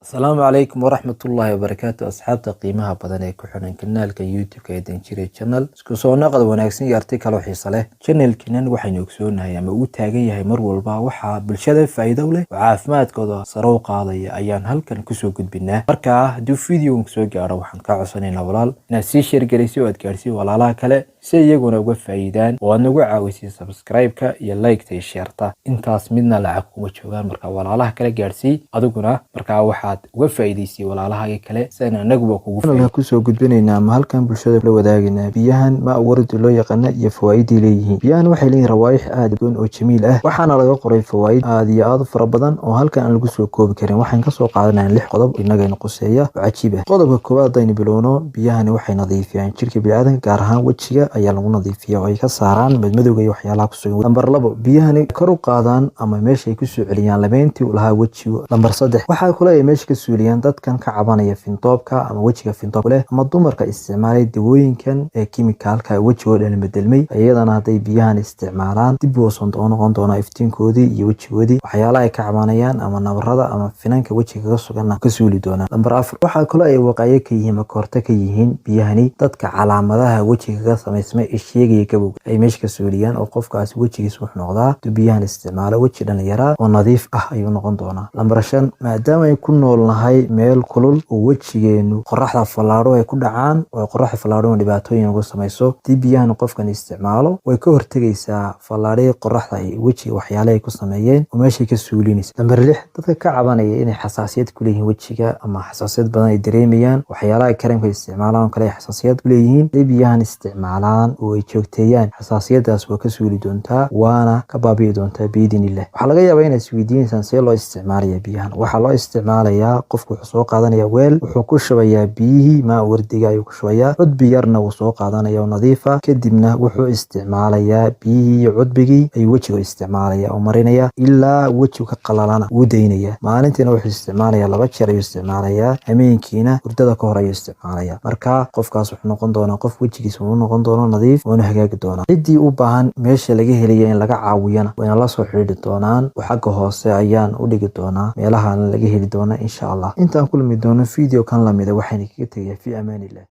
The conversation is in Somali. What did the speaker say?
Asalaamu calaykum waraxmatullaahi wabarakaatu asxaabta qiimaha badan ee ku xiran kanaalka youtube-ka ee Danjire channel. Isku soo noqod wanaagsan iyo arti kale oo xiiso leh. Channelkinan waxaynu ogsoonahay ama uu taagan yahay mar walba waxa bulshada faa'iido u leh oo caafimaadkooda sare u qaadaya ayaan halkan ku soo gudbinaa. Marka haddii video soo gaaro waxaan ka codsanaynaa walaal inaad sii share garayso oo aad gaarsiiso walaalaha kale si iyaguna uga faa'iidaan oo aad nagu caawisid subscribe-ka iyo like-ta iyo share-ta. Intaas midna lacag kuma joogaan marka walaalaha kale gaarsii adiguna marka waxa uga faa'iideysay walaalaha kale saan anaguba kugu faa'iido ku soo gudbinaynaa ama halkan bulshada la wadaagina biyahan ma wardi loo yaqaan iyo fawaaid leeyihiin. Biyahan waxay leeyihiin rawaayix aad u oo jamiil ah waxaana laga qoray fawaaid aad iyo aad fara badan oo halkan aan lagu soo koobi karin. Waxaan ka soo qaadanaynaa 6 qodob inaga quseeya oo cajiib ah. Qodobka koowaad aynu bilowno biyahan waxay nadiifiyaan jirka bini'aadamka gaar ahaan wajiga ayaa lagu nadiifiyaa oo ay ka saaraan madmadowga iyo waxyaalaha ku sugan. Lambar 2 biyahan kor u qaadaan ama meesha ay ku soo celiyaan labeyntii u lahaa wajiga. Lambar 3 waxa kale ay meesha ka suuliyaan dadkan ka cabanaya fintoobka ama wajiga fintoob leh ama dumarka isticmaalay dawooyinkan ee kimikaalka wajigooda bedelmay ayadana haday biyahan isticmaalaan dib u soo noqon doona iftiinkoodii iyo wajigoodii waxyaalaha ay ka cabanayaan ama nabarrada ama finanka wajiga ka sugan ka suuli doona. Lambar 4 waxa kale ay waqaayo ka yihiin ama koorta ka yihiin biyahani dadka calaamadaha wajiga ka samaysmay ee sheegaya gabowga ay meesha ka suuliyaan oo qofkaas wajigiisa wuxuu noqdaa biyahan isticmaalo waji dhalinyaro oo nadiif ah ayuu noqon doona. Lambar 5 maadaama ay ku noolnahay meel kulul oo wajigeenu qoraxda falaadho ay ku dhacaan oo qoraxda falaadho dhibaatooyin ugu samayso biyahan qofkan isticmaalo way ka hortagaysaa falaadhada qoraxda ay wajiga waxyaalaha ay ku sameeyeen oo meesha ka suulinaysa. Lambar 6 dadka ka cabanaya inay xasaasiyad ku leeyihiin wajiga ama xasaasiyad badan ay dareemayaan waxyaalaha kareemka isticmaalaan kale xasaasiyad ku leeyihiin biyahan isticmaalaan oo ay joogteeyaan xasaasiyadaas waa ka suuli doontaa waana ka baabi'i doontaa biidinillah. Waxa laga yaabaa inaad isweydiinaysan see loo isticmaalayaa biyahan. Waxa loo isticmaalayaa qofku wuxuu soo qaadanaya weel wuxuu ku shubayaa biyihii ma wardiga ayuu ku shubayaa cudbi yarna wuu soo qaadanaya oo nadiif ah kadibna wuxuu isticmaalayaa biyihii iyo cudbigii ayuu wajiga isticmaalaya oo marinaya ilaa wajiga ka qalalana wuu daynaya. Maalintiina wuxuu isticmaalayaa 2 jeer ayuu isticmaalayaa habeenkiina hurdada ka hor ayuu isticmaalayaa. Marka qofkaas wuxuu noqon doonaa qof wajigiisa uu noqon doono nadiif oo hagaagi doona. Cidii u baahan meesha laga helayo in laga caawiyana wayna la soo xiriiri doonaan xagga hoose ayaan u dhigi doonaa meelaha laga heli doona insha Allah. Intaan kulmi doono video kan lamida waxaan kaga tagay fi amaanillah.